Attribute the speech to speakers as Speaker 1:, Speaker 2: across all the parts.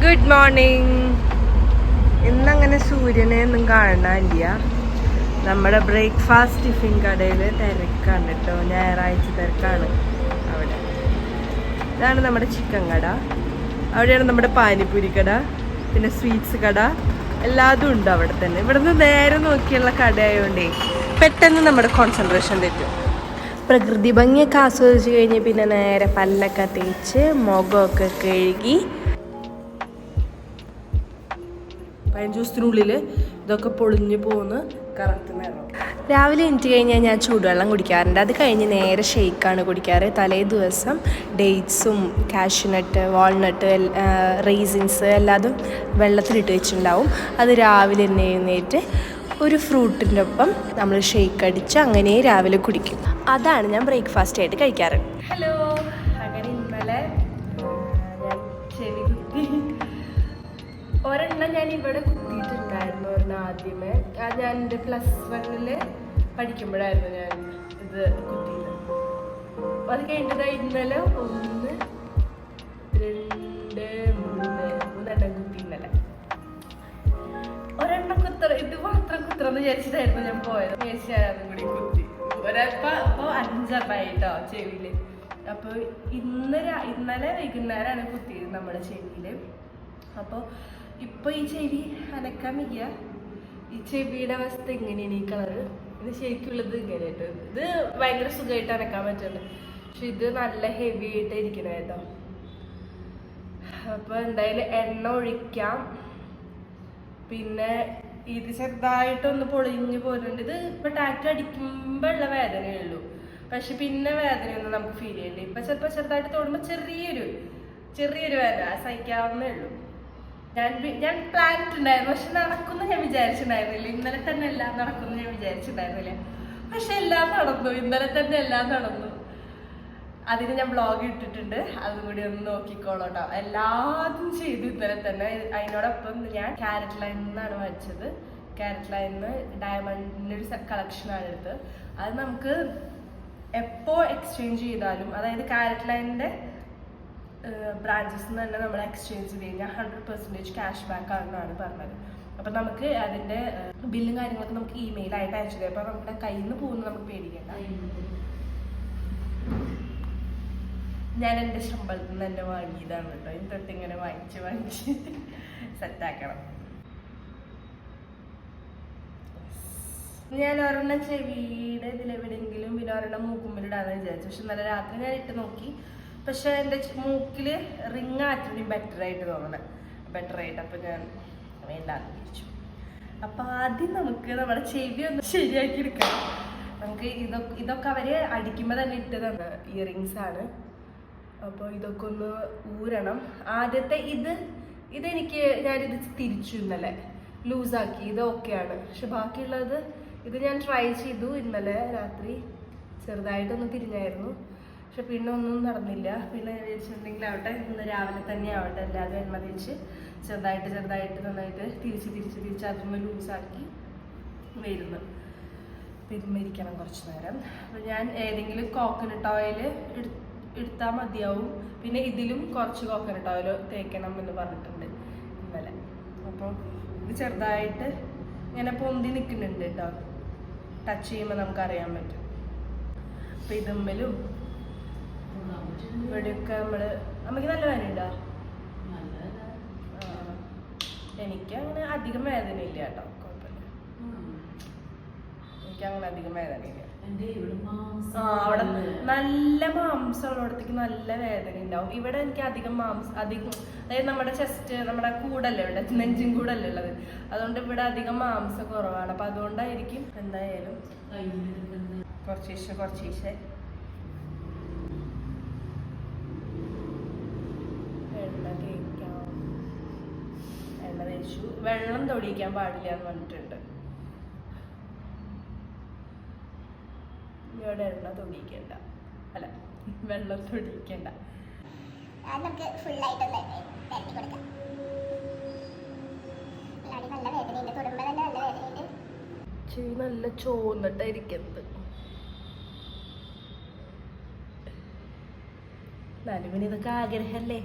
Speaker 1: Good morning. ഇന്നങ്ങനെ സൂര്യനെ ഒന്നും കാണാനില്ല. നമ്മുടെ ബ്രേക്ക്ഫാസ്റ്റ് ടിഫിൻ കടയിൽ തിരക്കാണ് കേട്ടോ. ഞായറാഴ്ച തിരക്കാണ് അവിടെ. ഇതാണ് നമ്മുടെ ചിക്കൻ കട. അവിടെയാണ് നമ്മുടെ പാനിപ്പൂരി കട, പിന്നെ സ്വീറ്റ്സ് കട, എല്ലാതും ഉണ്ട് അവിടെ തന്നെ. ഇവിടുന്ന് നേരെ നോക്കിയുള്ള കടയായതുകൊണ്ടേ പെട്ടെന്ന് നമ്മുടെ കോൺസെൻട്രേഷൻ തെറ്റും. പ്രകൃതി ഭംഗിയൊക്കെ ആസ്വദിച്ച് കഴിഞ്ഞ് പിന്നെ നേരെ പല്ലൊക്കെ തേച്ച് മുഖമൊക്കെ കഴുകി 15 ദിവസത്തിനുള്ളിൽ ഇതൊക്കെ പൊളിഞ്ഞു പോകുന്ന കറക്റ്റ് നേരം. രാവിലെ എണീറ്റ് കഴിഞ്ഞാൽ ഞാൻ ചൂടുവെള്ളം കുടിക്കാറുണ്ട്. അത് കഴിഞ്ഞ് നേരെ ഷെയ്ക്കാണ് കുടിക്കാറ്. തലേ ദിവസം ഡേറ്റ്സും കാഷ്യൂനട്ട്, വാൾനട്ട്, റൈസിൻസ് എല്ലാതും വെള്ളത്തിലിട്ട് വെച്ചിട്ടുണ്ടാവും. അത് രാവിലെ തന്നെ എഴുന്നേറ്റ് ഒരു ഫ്രൂട്ടിൻ്റെ ഒപ്പം നമ്മൾ ഷെയ്ക്ക് അടിച്ച് അങ്ങനെ രാവിലെ കുടിക്കും. അതാണ് ഞാൻ ബ്രേക്ക്ഫാസ്റ്റ് ആയിട്ട് കഴിക്കാറ്. ഹലോ, അങ്ങനെ ഇന്നലെ ഞാൻ ചെവി കുത്തി ഒരെണ്ണം ഞാൻ ഇവിടെ കുത്തിയിട്ടുണ്ടായിരുന്നു. ഒരെണ്ണം ആദ്യമേ ഞാൻ എൻ്റെ +1 പഠിക്കുമ്പോഴായിരുന്നു ഞാൻ ഇത് കുത്തിയത്. അത് കഴിഞ്ഞത് ഇന്നലെ 1, 2, 3 കുത്തി. ഇന്നലെ ഒരെണ്ണം ഇത് മാത്രം കുത്തറന്ന് വിചാരിച്ചിട്ടായിരുന്നു ഞാൻ പോയത്. ചേച്ചിയാരും കൂടി കുത്തി അപ്പോൾ 5 ചെവിയില്. അപ്പോൾ ഇന്നലെ വൈകുന്നേരമാണ് കുത്തിയത് നമ്മുടെ ചെവിയില്. അപ്പോൾ ഇപ്പോൾ ഈ ചെവി അനക്കാൻ വയ്യ. ഈ ചെവിയുടെ അവസ്ഥ എങ്ങനെയാണ്? ഈ കളറ് ഇത് ശരിക്കുള്ളത് ഇങ്ങനെയായിട്ട്. ഇത് ഭയങ്കര സുഖമായിട്ട് അനക്കാൻ പറ്റുന്നുണ്ട്. പക്ഷെ ഇത് നല്ല ഹെവി ആയിട്ട് ഇരിക്കണ കേട്ടോ. അപ്പോൾ എന്തായാലും എണ്ണ ഒഴിക്കാം. പിന്നെ ഇത് ചെറുതായിട്ടൊന്ന് പൊളിഞ്ഞ് പോരുന്നുണ്ട്. ഇത് ഇപ്പോൾ ടാറ്റു അടിക്കുമ്പോൾ ഉള്ള വേദനയേ ഉള്ളൂ. പക്ഷെ പിന്നെ വേദനയൊന്നും നമുക്ക് ഫീൽ ചെയ്യില്ല. ഇപ്പം ചിലപ്പോൾ ചെറുതായിട്ട് തോന്നുമ്പോൾ ചെറിയൊരു വേദന സഹിക്കാവുന്നേ ഉള്ളൂ. ഞാൻ പ്ലാൻ ഇട്ടുണ്ടായിരുന്നു, പക്ഷെ നടക്കുന്നു ഞാൻ വിചാരിച്ചിട്ടുണ്ടായിരുന്നില്ല. ഇന്നലെ തന്നെ എല്ലാം നടക്കുന്നു ഞാൻ വിചാരിച്ചിട്ടുണ്ടായിരുന്നില്ല. പക്ഷെ എല്ലാം നടന്നു. ഇന്നലെ തന്നെ എല്ലാം നടന്നു. അതിന് ഞാൻ വ്ളോഗ് ഇട്ടിട്ടുണ്ട്, അതും കൂടി ഒന്ന് നോക്കിക്കോളൂ കേട്ടോ. എല്ലാതും ചെയ്തു ഇന്നലെ തന്നെ. അതിനോടൊപ്പം ഞാൻ ക്യാരറ്റ് ലൈനിൽ നിന്നാണ് വാങ്ങിച്ചത്. ക്യാരറ്റ് ലൈനിൽ നിന്ന് ഡയമണ്ടിൻ്റെ ഒരു കളക്ഷനാണ് എടുത്തത്. അത് നമുക്ക് എപ്പോൾ എക്സ്ചേഞ്ച് ചെയ്താലും, അതായത് ക്യാരറ്റ് ലൈനിൻ്റെ ബ്രാഞ്ചസിൽ നിന്ന് തന്നെ നമ്മൾ എക്സ്ചേഞ്ച് ചെയ്ത് കഴിഞ്ഞാൽ 100% ക്യാഷ് ബാക്ക് ആണെന്നാണ് പറഞ്ഞത്. അപ്പം നമുക്ക് അതിൻ്റെ ബില്ലും കാര്യങ്ങളൊക്കെ നമുക്ക് ഇമെയിലായിട്ട് അയച്ചു തരും. അപ്പോൾ നമ്മുടെ കയ്യിൽ നിന്ന് പോകുന്നത് നമുക്ക് പേടിക്കേണ്ട. ഞാൻ എൻ്റെ ശമ്പളത്തിൽ നിന്ന് തന്നെ വാങ്ങിയതാണ് കേട്ടോ. ഇനി തൊട്ടിങ്ങനെ വാങ്ങിച്ച് സെറ്റാക്കണം. ഞാൻ ഒരെണ്ണം ചെവിയുടെ ഇതിലെവിടെയെങ്കിലും പിന്നെ ഒരെണ്ണം മൂക്കുമ്പിലിടാന്ന് വിചാരിച്ചു. പക്ഷെ ഇന്നലെ രാത്രി ഞാൻ ഇട്ട് നോക്കി. പക്ഷെ എൻ്റെ മൂക്കിൽ റിങ് ആറ്റിന് ബെറ്ററായിട്ട് തോന്നണേ. അപ്പോൾ ഞാൻ വേണ്ടാന്ന് വിചാരിച്ചു. അപ്പം ആദ്യം നമുക്ക് നമ്മുടെ ചെവി ഒന്ന് ശരിയാക്കി എടുക്കണം. നമുക്ക് ഇതൊക്കെ അവർ അടിക്കുമ്പോൾ തന്നെ ഇട്ട് തന്ന ഇയറിങ്സ് ആണ്. അപ്പോൾ ഇതൊക്കെ ഒന്ന് ഊരണം. ആദ്യത്തെ ഇതെനിക്ക് ഞാനിത് തിരിച്ചു ഇന്നലെ ലൂസാക്കി. ഇത് ഓക്കെയാണ്. പക്ഷെ ബാക്കിയുള്ളത് ഇത് ഞാൻ ട്രൈ ചെയ്തു ഇന്നലെ രാത്രി. ചെറുതായിട്ടൊന്ന് തിരിഞ്ഞായിരുന്നു, പക്ഷെ പിന്നെ ഒന്നും നടന്നില്ല. പിന്നെ വിചാരിച്ചിട്ടുണ്ടെങ്കിൽ ആവട്ടെ, ഇന്ന് രാവിലെ തന്നെ ആവട്ടെ, എല്ലാവരും എണ്ണ തേച്ച് ചെറുതായിട്ട് നന്നായിട്ട് തിരിച്ച് അതൊന്ന് ലൂസാക്കി വരുന്നു. പിന്നെ ഇരിക്കണം കുറച്ച് നേരം. അപ്പോൾ ഞാൻ ഏതെങ്കിലും കോക്കനട്ട് ഓയിൽ എടുത്താൽ മതിയാവും. പിന്നെ ഇതിലും കുറച്ച് കോക്കനട്ട് ഓയിൽ തേക്കണം എന്ന് പറഞ്ഞിട്ടുണ്ട് ഇന്നലെ. അപ്പോൾ ഇത് ചെറുതായിട്ട് ഇങ്ങനെ പൊന്തി നിൽക്കുന്നുണ്ട് കേട്ടോ. ടച്ച് ചെയ്യുമ്പോൾ നമുക്കറിയാൻ പറ്റും. അപ്പോൾ ഇതുമ്മലും ഇവിടെയൊക്കെ നമുക്ക് നല്ല വേദനയുണ്ടോ? എനിക്ക് അങ്ങനെ അധികം വേദനയില്ല കേട്ടോ, കുഴപ്പമില്ല. എനിക്കങ്ങനെ അധികം വേദനയില്ല. അവിടെ നല്ല മാംസം ഉള്ളിടത്തേക്ക് നല്ല വേദന ഉണ്ടാവും. ഇവിടെ എനിക്ക് അധികം അതായത് നമ്മുടെ ചെസ്റ്റ്, നമ്മുടെ കൂടല്ലേ ഇവിടെ, നെഞ്ചും കൂടല്ലേ ഉള്ളത്. അതുകൊണ്ട് ഇവിടെ അധികം മാംസം കുറവാണ്. അപ്പം അതുകൊണ്ടായിരിക്കും. എന്തായാലും കുറച്ചീശെ എണ്ണ തേച്ചു. വെള്ളം തൊടിയിക്കാൻ പാടില്ല എന്ന് പറഞ്ഞിട്ടുണ്ട്. ഇവിടെ എണ്ണ തൊടിയിക്കണ്ട, അല്ല വെള്ളം തൊടിയിക്കണ്ട. ചെവി നല്ല ചോന്നിട്ടായിരിക്കുന്നത്. എന്നാലും പിന്നെ ഇതൊക്കെ ആഗ്രഹമല്ലേ.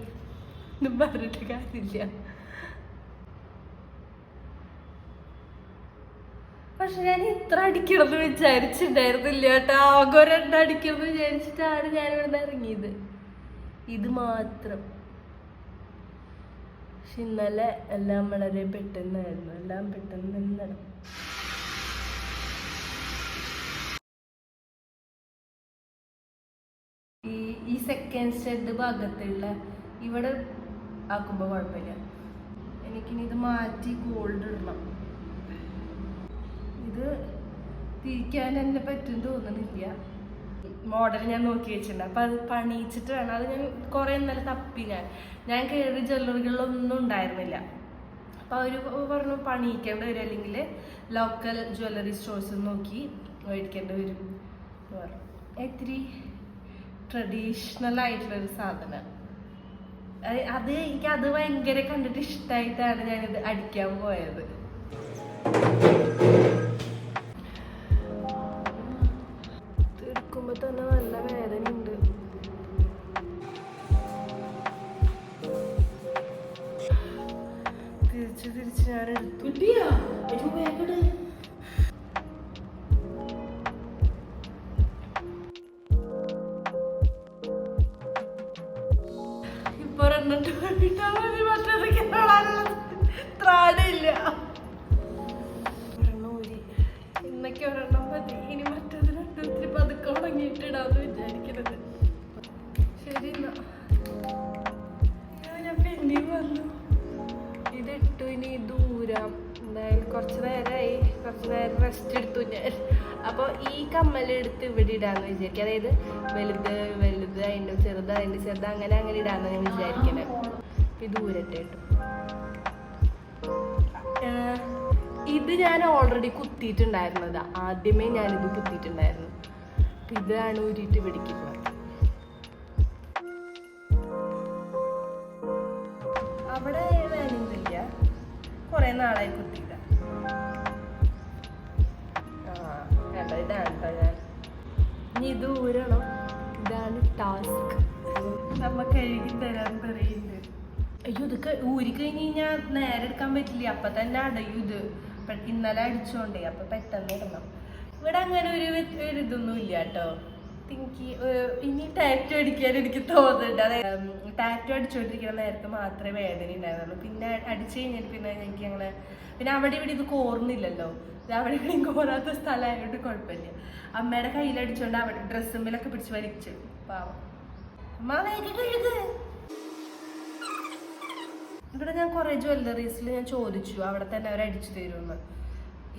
Speaker 1: ഒന്നും പറഞ്ഞിട്ട് കാര്യമില്ല. പക്ഷെ ഞാൻ ഇത്ര അടിക്കണമെന്ന് വിചാരിച്ചിട്ടുണ്ടായിരുന്നില്ല കേട്ടോ. ആകെ ഒരെണ്ണം അടിക്കണമെന്ന് വിചാരിച്ചിട്ടാണ് ഞാൻ ഇവിടെ ഇറങ്ങിയത്. ഇത് മാത്രം. പക്ഷെ ഇന്നലെ എല്ലാം വളരെ പെട്ടെന്നായിരുന്നു. എല്ലാം പെട്ടെന്ന് തന്നെ നടന്നു. ഈ സെക്കൻഡ് സ്റ്റെഡ് ഭാഗത്തുള്ള ഇവിടെ ആക്കുമ്പോൾ കുഴപ്പമില്ല. എനിക്കിനി ഇത് മാറ്റി ഗോൾഡ് ഇടണം. ഇത് തിരിക്കാൻ എന്നെ പറ്റും തോന്നുന്നില്ല. മോഡൽ ഞാൻ നോക്കി വെച്ചിട്ടുണ്ട്. അപ്പം അത് പണിയിച്ചിട്ട് വേണം. അത് ഞാൻ കുറേ ഇന്നലെ തപ്പി. ഞാൻ കയറി ജ്വല്ലറികളിലൊന്നും ഉണ്ടായിരുന്നില്ല. അപ്പം അവർ പറഞ്ഞു പണിയിക്കേണ്ടി വരും, അല്ലെങ്കിൽ ലോക്കൽ ജ്വല്ലറി സ്റ്റോഴ്സ് നോക്കി മേടിക്കേണ്ടി വരും എന്ന് പറഞ്ഞു. ഇത്തിരി ട്രഡീഷണൽ ആയിട്ടുള്ളൊരു സാധനം. എനിക്കത് ഭയങ്കര കണ്ടിട്ട് ഇഷ്ടമായിട്ടാണ് ഞാനിത് അടിക്കാൻ പോയത്. എടുക്കുമ്പോ തന്നെ നല്ല വേദന ഉണ്ട്. തിരിച്ച് ഞാൻ എടുത്തു. ഇപ്പൊ രണ്ടിട്ട് വേണ്ടിട്ടാ മതി. മറ്റേതൊക്കെ ത്രാണില്ല. ഇന്നൊക്കെ ഒരെണ്ണം മതി. ഇനി മറ്റേത് രണ്ടും ഇത്തിരി പതുക്കെ ഉണങ്ങിയിട്ടിടാന്ന് വിചാരിക്കണത്. ശരി എന്നാ ഞാൻ പെൻഡിങ് വന്നു. ഇതിട്ടു. ഇനി ദൂരം എന്തായാലും കുറച്ച് നേരമായി. കുറച്ച് നേരം റെസ്റ്റ് എടുത്തു ഞാൻ. അപ്പോൾ ഈ കമ്മലെടുത്ത് ഇവിടെ ഇടാന്ന് വിചാരിക്കും. അതായത് വലുത് അതിൻ്റെ ചെറുത് അങ്ങനെ ഇടാന്ന് ഞാൻ വിചാരിക്കണേ. ഇത് ദൂരത്തെ ഇട്ടു. ഇത് ഞാൻ ഓൾറെഡി കുത്തിയിട്ടുണ്ടായിരുന്നതാ. ആദ്യമേ ഞാനിത് കുത്തിയിട്ടുണ്ടായിരുന്നു. ഇതാണ് ഊരിയിട്ട് പിടിക്കുന്നത്. അവിടെ വേണമെന്നില്ല, കുറെ നാളായി കുത്തിയില്ല. ഇതാണ് കേട്ടോ ഞാൻ. ഇനി ഇത് ഊരണം. ഇതാണ് ടാസ്ക്. നമ്മ കഴുകി തരാൻ പറയുന്നുണ്ട്. അയ്യോ, ഇതൊക്കെ ഊരി കഴിഞ്ഞ് കഴിഞ്ഞാൽ നേരെ എടുക്കാൻ പറ്റില്ല. അപ്പൊ തന്നെ അടയും ഇത്. ഇന്നലെ അടിച്ചോണ്ടേ. അപ്പൊ പെട്ടെന്ന് ഇടണം. ഇവിടെ അങ്ങനെ ഒരു ഇതൊന്നും ഇല്ല കേട്ടോ. എനിക്ക് ഇനി ടാറ്റു അടിക്കാൻ എനിക്ക് തോന്നുന്നുണ്ട്. അതായത് ടാറ്റു അടിച്ചോണ്ടിരിക്കുന്ന നേരത്തെ മാത്രമേ വേദന ഉണ്ടായിരുന്നുള്ളൂ. പിന്നെ അടിച്ചു കഴിഞ്ഞിട്ട് പിന്നെ എനിക്ക് അങ്ങനെ പിന്നെ അവിടെ ഇവിടെ ഇത് കോർന്നില്ലല്ലോ. ഇത് അവിടെ ഇവിടെയും കോരാത്ത സ്ഥലമായതുകൊണ്ട് കുഴപ്പമില്ല. അമ്മയുടെ കയ്യിലടിച്ചോണ്ട് അവിടെ ഡ്രസ്സുമ്പിലൊക്കെ പിടിച്ച് വലിച്ചു. പാവം അമ്മ വേഗം കഴുക്. ഇവിടെ ഞാൻ കുറെ ജ്വല്ലറീസിൽ ഞാൻ ചോദിച്ചു, അവിടെ തന്നെ അവർ അടിച്ചു തരുമെന്ന്.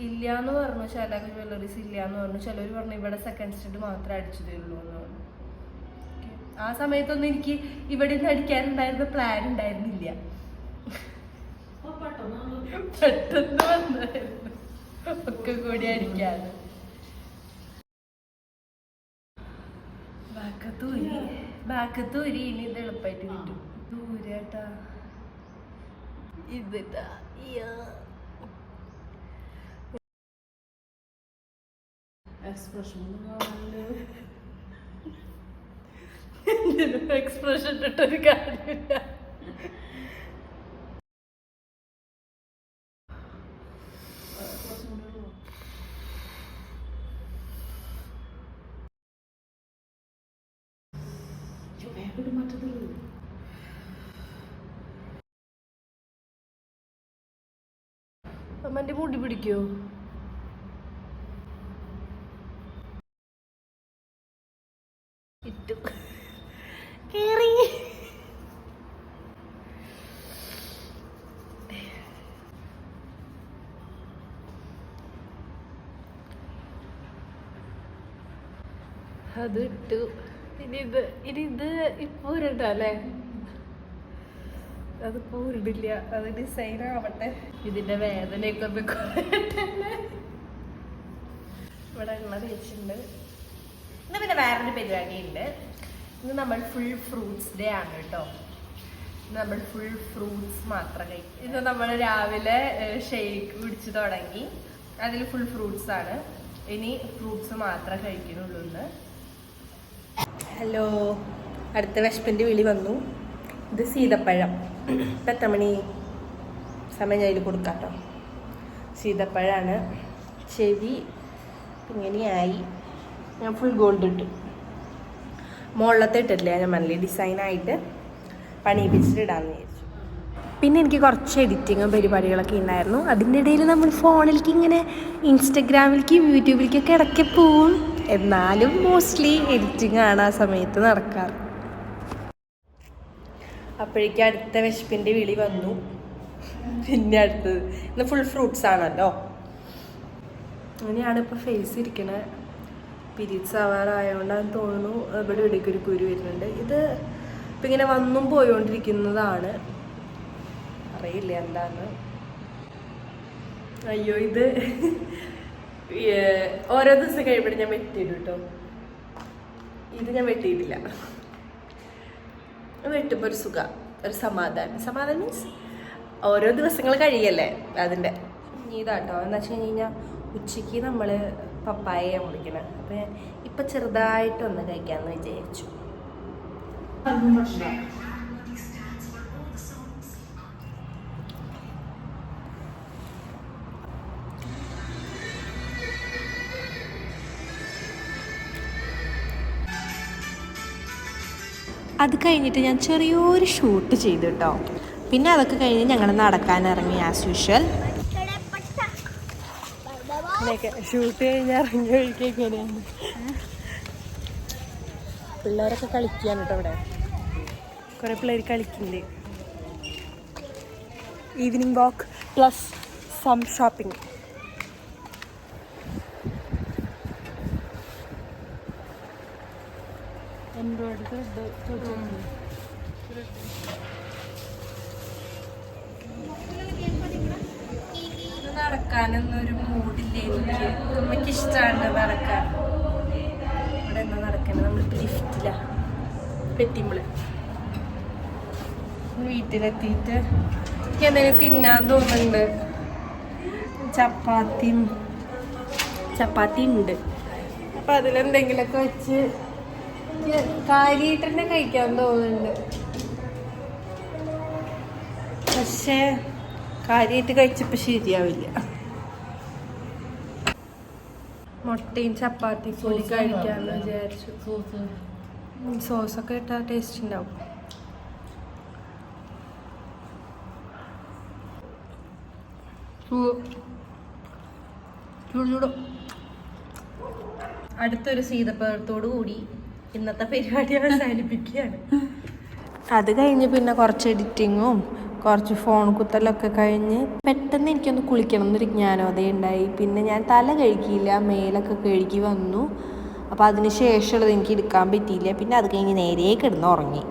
Speaker 1: ഇല്ലാന്ന് പറഞ്ഞു. ചില ജ്വല്ലറീസ് ഇല്ലാന്ന് പറഞ്ഞു. ചിലർ പറഞ്ഞു ഇവിടെ സെക്കൻഡ് സ്റ്റെഡ് മാത്രമേ അടിച്ചു തരുള്ളൂ എന്ന് പറഞ്ഞു. ആ സമയത്തൊന്നും എനിക്ക് ഇവിടെ നിന്ന് അടിക്കാനുണ്ടായിരുന്ന പ്ലാൻ ഉണ്ടായിരുന്നില്ല. പെട്ടെന്ന് വന്നായിരുന്നു ഒക്കെ കൂടി അടിക്കാതെ. ബാക്കത്തൂരി ഇനി ഇത് എളുപ്പമായിട്ട് കിട്ടും. ദൂരേട്ടാ ഇതിട്ടാ. എക്സ്പ്രഷൻ ഇട്ടൊരു കാര്യമില്ല. അമ്മന്റെ മുടി പിടിക്കോ? ഇട്ടു കേറി. അത് ഇട്ടു. ഇനി ഇത് ഇപ്പൊ ഉരുണ്ടല്ലേ? അതിപ്പോ ഉരുടില്ല. അത് ഡിസൈൻ ആവട്ടെ. ഇതിന്റെ വേദനയൊക്കെ ഒന്ന് കുറയട്ടെ. ഇവിടെ ഉള്ള തേച്ചുണ്ട്. ഇന്ന് പിന്നെ വേറൊരു പരിപാടി ഉണ്ട്. ഇന്ന് നമ്മൾ ഫുൾ ഫ്രൂട്ട്സ് ഡേ ആണ് കേട്ടോ. നമ്മൾ ഫുൾ ഫ്രൂട്ട്സ് മാത്രം കഴിക്കും. ഇന്ന് നമ്മൾ രാവിലെ ഷേക്ക് കുടിച്ച് തുടങ്ങി. അതിൽ ഫുൾ ഫ്രൂട്ട്സ് ആണ്. ഇനി ഫ്രൂട്ട്സ് മാത്രം കഴിക്കുന്നുള്ളൂ ഇന്ന്. ഹലോ, അടുത്ത വിശപ്പിൻ്റെ വിളി വന്നു. ഇത് സീതപ്പഴം. ഇപ്പം എത്ര മണി സമയം ഞാൻ ഇതിൽ കൊടുക്കാം കേട്ടോ. സീതപ്പഴമാണ്. ചെവി ഇങ്ങനെയായി. ഞാൻ ഫുൾ ഗോൾഡ് ഇട്ടു. മുകളിലത്തെ ഇട്ടിട്ടില്ല, ഞാൻ നല്ല ഡിസൈനായിട്ട് പണിയിപ്പിച്ചിട്ട് ഇടാമെന്ന് വിചാരിച്ചു. പിന്നെ എനിക്ക് കുറച്ച് എഡിറ്റിങ്ങും പരിപാടികളൊക്കെ ഉണ്ടായിരുന്നു. അതിൻ്റെ ഇടയിൽ നമ്മൾ ഫോണിലേക്ക് ഇങ്ങനെ ഇൻസ്റ്റഗ്രാമിലേക്കും യൂട്യൂബിലേക്കൊക്കെ ഇടയ്ക്ക് പോവും. എന്നാലും മോസ്റ്റ്ലി എഡിറ്റിംഗ് ആണ് ആ സമയത്ത് നടക്കാറ്. അപ്പോഴേക്കും അടുത്ത വിശപ്പിൻ്റെ വിളി വന്നു. പിന്നെ അടുത്തത് ഇന്ന് ഫുൾ ഫ്രൂട്ട്സ് ആണല്ലോ. അങ്ങനെയാണ് ഇപ്പോൾ ഫേസ് ഇരിക്കണത്. പീരീഡ്സ് ആവാറായതുകൊണ്ടാണെന്ന് തോന്നുന്നു ഇവിടെ ഇവിടേക്ക് ഒരു കുരു വരുന്നുണ്ട്. ഇത് ഇപ്പം ഇങ്ങനെ വന്നും പോയോണ്ടിരിക്കുന്നതാണ്, അറിയില്ല എന്താന്ന്. അയ്യോ, ഇത് ഓരോ ദിവസം കഴിയുമ്പോഴും ഞാൻ വെട്ടിയിടും കേട്ടോ. ഇത് ഞാൻ വെട്ടിയിട്ടില്ല. വെട്ടുമ്പോൾ ഒരു സുഖം, ഒരു സമാധാനം മീൻസ് ഓരോ ദിവസങ്ങൾ കഴിയല്ലേ അതിൻ്റെ. ഇതാട്ടോ എന്ന് വെച്ച് കഴിഞ്ഞാൽ ഉച്ചയ്ക്ക് നമ്മൾ പപ്പായ മുറിക്കണം. അപ്പം ഞാൻ ഇപ്പം ചെറുതായിട്ടൊന്ന് കഴിക്കാമെന്ന് വിചാരിച്ചു. അത് കഴിഞ്ഞിട്ട് ഞാൻ ചെറിയൊരു ഷൂട്ട് ചെയ്തു കേട്ടോ. പിന്നെ അതൊക്കെ കഴിഞ്ഞ് ഞങ്ങൾ നടക്കാനിറങ്ങി ആസ് യൂഷ്വൽ. ഷൂട്ട് കഴിഞ്ഞ് ഇറങ്ങി ഒഴിക്കുക എങ്ങനെയാണ്. പിള്ളേരൊക്കെ കളിക്കുകയാണ് കേട്ടോ. ഇവിടെ കുറേ പിള്ളേർ കളിക്കുന്നുണ്ട്. Evening walk plus some shopping. നടക്കാനൊന്നൊരു മൂഡില്ല എനിക്ക്. നമുക്ക് ഇഷ്ടമാണ് നടക്കാൻ. ഇവിടെ എന്താ നടക്കുന്നത്? നമ്മളിപ്പോൾ ലിഫ്റ്റിലാണ്. പെറ്റിമ്പള് വീട്ടിലെത്തിയിട്ട് എനിക്ക് എന്തെങ്കിലും തിന്നാൻ തോന്നുന്നുണ്ട്. ചപ്പാത്തി ഉണ്ട്. അപ്പം അതിലെന്തെങ്കിലുമൊക്കെ വെച്ച് കാര്യമായിട്ട് തന്നെ കഴിക്കാൻ തോന്നുന്നുണ്ട്. പക്ഷേ കാര്യമായിട്ട് കഴിച്ചപ്പോൾ ശരിയാവില്ല. മുട്ടയും ചപ്പാത്തി കൂടി കഴിക്കാമെന്ന് വിചാരിച്ചു. സോസൊക്കെ ഇട്ടാൽ ടേസ്റ്റ് ഉണ്ടാവും. അടുത്തൊരു സീതപ്പഴത്തോടു കൂടി ഇന്നത്തെ പരിപാടി അവസാനിപ്പിക്കുകയാണ്. അത് കഴിഞ്ഞ് പിന്നെ കുറച്ച് എഡിറ്റിങ്ങും കുറച്ച് ഫോൺ കുത്തലൊക്കെ കഴിഞ്ഞ് പെട്ടെന്ന് എനിക്കൊന്ന് കുളിക്കണം എന്നൊരു ജ്ഞാനോദയം ഉണ്ടായി. പിന്നെ ഞാൻ തല കഴുകിയില്ല, മേലൊക്കെ കഴുകി വന്നു. അപ്പോൾ അതിന് ശേഷമുള്ളത് എനിക്ക് എടുക്കാൻ പറ്റിയില്ല. പിന്നെ അത് കഴിഞ്ഞ് നേരെ കിടന്ന് ഉറങ്ങി.